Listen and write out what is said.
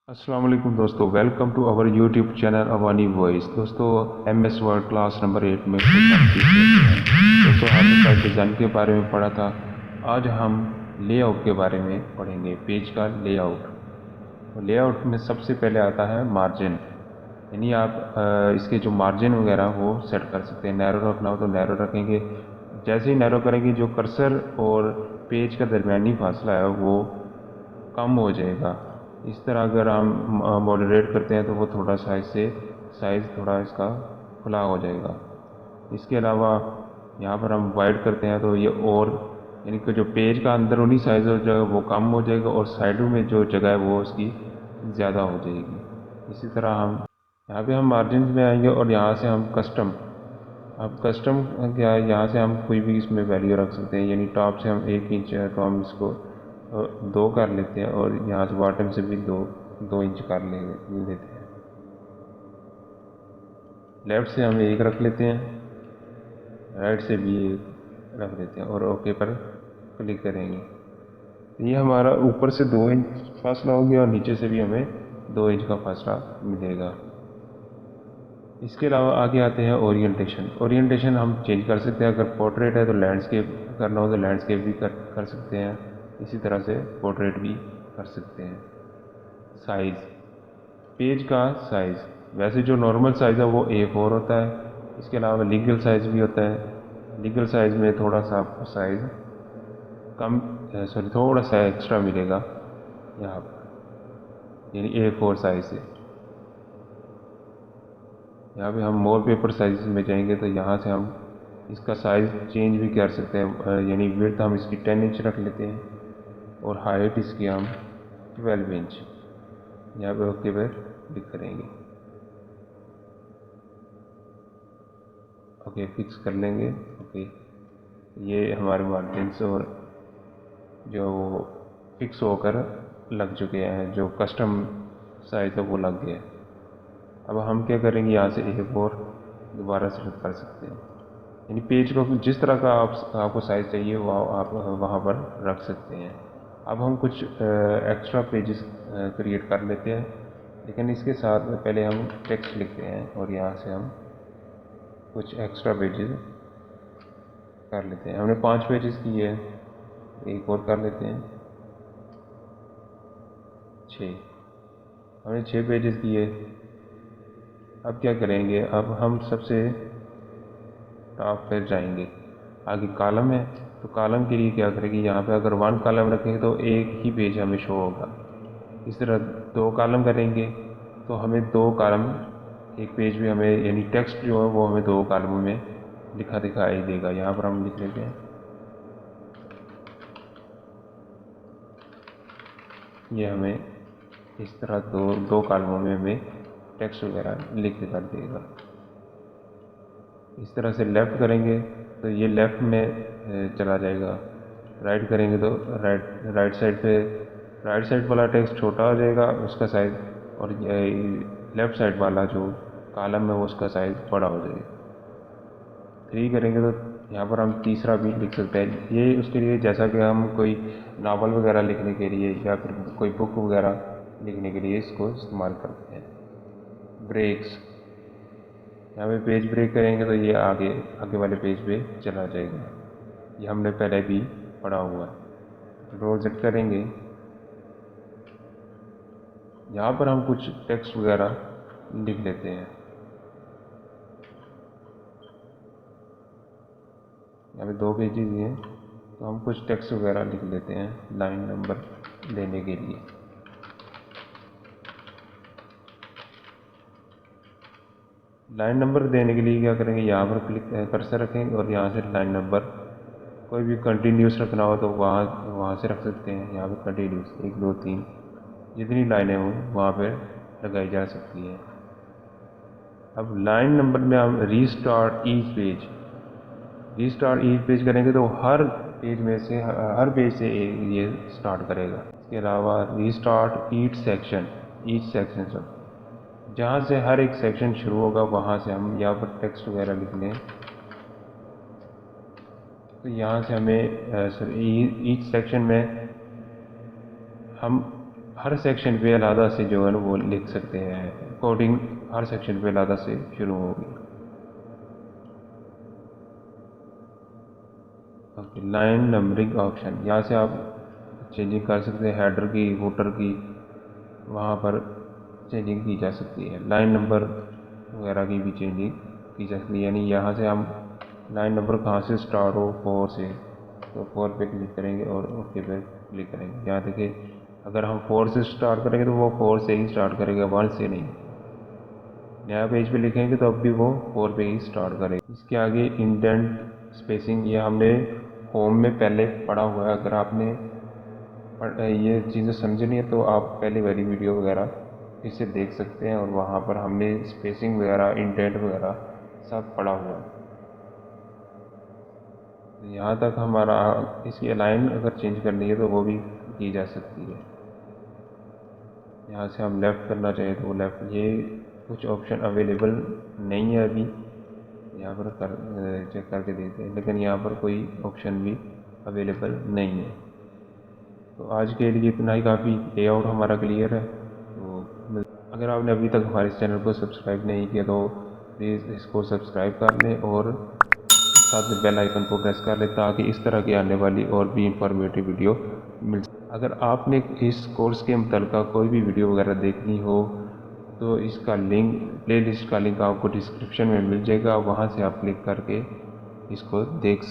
अस्सलाम वालेकुम दोस्तों, welcome to our YouTube channel Avani voice. दोस्तों, एमएस वर्ड क्लास नंबर 8 में कुछ हम सीख लेते हैं। दोस्तों, हमने कल डिज़ाइन के बारे में पढ़ा था। आज हम लेआउट के बारे में पढ़ेंगे, पेज का लेआउट। तो लेआउट में सबसे पहले आता है मार्जिन, यानी आप इसके जो मार्जिन वगैरह वो सेट कर सकते हैं। नैरो रखना हो तो नैरो रखेंगे। जैसे ही नैरो करेंगे, जो कर्सर और पेज का दरमियानी फासला है वो कम हो जाएगा। इस तरह अगर हम मॉडरेट करते हैं तो वो थोड़ा साइज़ थोड़ा इसका खुला हो जाएगा। इसके अलावा यहाँ पर हम वाइड करते हैं तो ये और यानी कि जो पेज का अंदरूनी साइज़ हो जाएगा वो कम हो जाएगा और साइडों में जो जगह है वो उसकी ज़्यादा हो जाएगी। इसी तरह हम यहाँ पे हम मार्जिन में आएंगे और यहाँ से हम कस्टम, अब कस्टम क्या है, यहाँ से हम कोई भी इसमें वैल्यू रख सकते हैं। यानी टॉप से हम 1 इंच है तो हम इसको 2 कर लेते हैं और यहाँ से बॉटम से भी 2 इंच कर लेते हैं। लेफ़्ट से हम 1 रख लेते हैं, राइट से भी 1 रख लेते हैं और ओके पर क्लिक करेंगे। ये हमारा ऊपर से 2 इंच फासला हो गया और नीचे से भी हमें 2 इंच का फासला मिलेगा। इसके अलावा आगे आते हैं ओरिएंटेशन। ओरिएंटेशन हम चेंज कर सकते हैं। अगर पोर्ट्रेट है तो लैंडस्केप करना हो तो लैंडस्केप भी कर सकते हैं। इसी तरह से पोर्ट्रेट भी कर सकते हैं। साइज़, पेज का साइज़, वैसे जो नॉर्मल साइज़ है वो A4 होता है। इसके अलावा लीगल साइज़ भी होता है। लीगल साइज़ में थोड़ा सा आपको साइज़ कम, सॉरी, थोड़ा सा एक्स्ट्रा मिलेगा यहाँ पर, यानी A4 साइज़ से। यहाँ पे हम मोर पेपर साइज में जाएंगे तो यहाँ से हम इसका साइज़ चेंज भी कर सकते हैं। यानी विड्थ हम इसकी 10 इंच रख लेते हैं और हाइट इसकी हम 12 इंच। यहाँ पे ओके पे क्लिक करेंगे, ओके फिक्स कर लेंगे। ओके, ये हमारे मार्जिन्स और जो फिक्स होकर लग चुके हैं, जो कस्टम साइज़ है वो लग गया है। अब हम क्या करेंगे, यहाँ से A4 दोबारा सेलेक्ट कर सकते हैं। यानी पेज को जिस तरह का आपको साइज़ चाहिए वो आप वहाँ पर रख सकते हैं। अब हम कुछ एक्स्ट्रा पेजेस क्रिएट कर लेते हैं, लेकिन इसके साथ में पहले हम टेक्स्ट लिखते हैं और यहाँ से हम कुछ एक्स्ट्रा पेजेस कर लेते हैं। हमने 5 पेजेस किए हैं, एक और कर लेते हैं 6। हमने 6 पेजेस किए। अब क्या करेंगे, अब हम सबसे टॉप पर जाएंगे। आगे कॉलम है तो कॉलम के लिए क्या करेंगे, यहाँ पे अगर 1 कॉलम रखेंगे तो एक ही पेज हमें शो होगा। इस तरह 2 कॉलम करेंगे तो हमें 2 कॉलम एक पेज में हमें, यानी टेक्स्ट जो है वो हमें 2 कॉलमों में लिखा दिखाई देगा। यहाँ पर हम लिख लेते हैं, ये हमें इस तरह दो कॉलमों में हमें टेक्स्ट वगैरह लिख कर देगा। इस तरह से लेफ़्ट करेंगे तो ये लेफ़्ट में चला जाएगा। राइट करेंगे तो राइट साइड वाला टेक्स्ट छोटा हो जाएगा उसका साइज़, और लेफ़्ट साइड वाला जो कॉलम है वो उसका साइज़ बड़ा हो जाएगा। 3 करेंगे तो यहाँ पर हम तीसरा भी लिख सकते हैं। ये उसके लिए जैसा कि हम कोई नावल वगैरह लिखने के लिए या फिर कोई बुक वगैरह लिखने के लिए इसको इस्तेमाल करते हैं। ब्रेक्स, यहाँ पे पेज ब्रेक करेंगे तो ये आगे आगे वाले पेज पे चला जाएगा। ये हमने पहले भी पढ़ा हुआ है। कंट्रोल Z करेंगे, यहाँ पर हम कुछ टेक्स्ट वगैरह लिख लेते हैं। यहाँ पे 2 पेजेस हैं तो हम कुछ टेक्स्ट वगैरह लिख लेते हैं लाइन नंबर देने के लिए। लाइन नंबर देने के लिए क्या करेंगे, यहाँ पर क्लिक कर्सर रखेंगे और यहाँ से लाइन नंबर कोई भी कंटिन्यूस रखना हो तो वहाँ से रख सकते हैं। यहाँ पर कंटिन्यूस 1 2 3 जितनी लाइनें हों वहाँ पर लगाई जा सकती है। अब लाइन नंबर में हम रीस्टार्ट ईच पेज करेंगे तो हर पेज से ये स्टार्ट करेगा। इसके अलावा रीस्टार्ट ईच सेक्शन से, जहाँ से हर एक सेक्शन शुरू होगा वहाँ से हम यहाँ पर टेक्स्ट वगैरह लिख लें तो यहाँ से हमें ईच सेक्शन में हम हर सेक्शन पे अलहदा से जो है ना वो लिख सकते हैं। कोडिंग हर सेक्शन पे अलहदा से शुरू होगी। ओके, लाइन नंबरिंग ऑप्शन, यहाँ से आप चेंजिंग कर सकते हैं। हेडर की, फुटर की, वहाँ पर चेंजिंग की जा सकती है। लाइन नंबर वगैरह की भी चेंजिंग की जा सकती है। यानी यहाँ से हम लाइन नंबर कहाँ से स्टार्ट हो, 4 से, तो 4 पे क्लिक करेंगे और ओके पे क्लिक करेंगे। यहाँ देखिए, अगर हम 4 से स्टार्ट करेंगे तो वो 4 से ही स्टार्ट करेगा, 1 से नहीं। नया पेज पे लिखेंगे तो अब भी वो 4 पे ही स्टार्ट करेगा। इसके आगे इंडेंट, स्पेसिंग, ये हमने होम में पहले पढ़ा हुआ है। अगर आपने ये चीज़ें समझ नहीं है तो आप पहले वाली वीडियो वगैरह फिर से देख सकते हैं, और वहाँ पर हमने स्पेसिंग वगैरह, इंडेंट वगैरह सब पढ़ा हुआ है। तो यहाँ तक हमारा, इसकी अलाइन अगर चेंज करनी है तो वो भी की जा सकती है। यहाँ से हम लेफ़्ट करना चाहें तो वो लेफ़्ट, ये कुछ ऑप्शन अवेलेबल नहीं है अभी। यहाँ पर चेक करके देखते हैं, लेकिन यहाँ पर कोई ऑप्शन भी अवेलेबल नहीं है। तो आज के लिए इतना ही काफ़ी। लेआउट हमारा क्लियर है। तो अगर आपने अभी तक हमारे चैनल को सब्सक्राइब नहीं किया तो प्लीज़ इसको सब्सक्राइब कर लें और साथ में बेल आइकन को प्रेस कर लें, ताकि इस तरह की आने वाली और भी इंफॉर्मेटिव वीडियो मिल। अगर आपने इस कोर्स के मुतल्लिक़ कोई भी वीडियो वगैरह देखनी हो तो इसका लिंक, प्लेलिस्ट का लिंक आपको डिस्क्रिप्शन में मिल जाएगा। वहाँ से आप क्लिक करके इसको देख सकते हैं।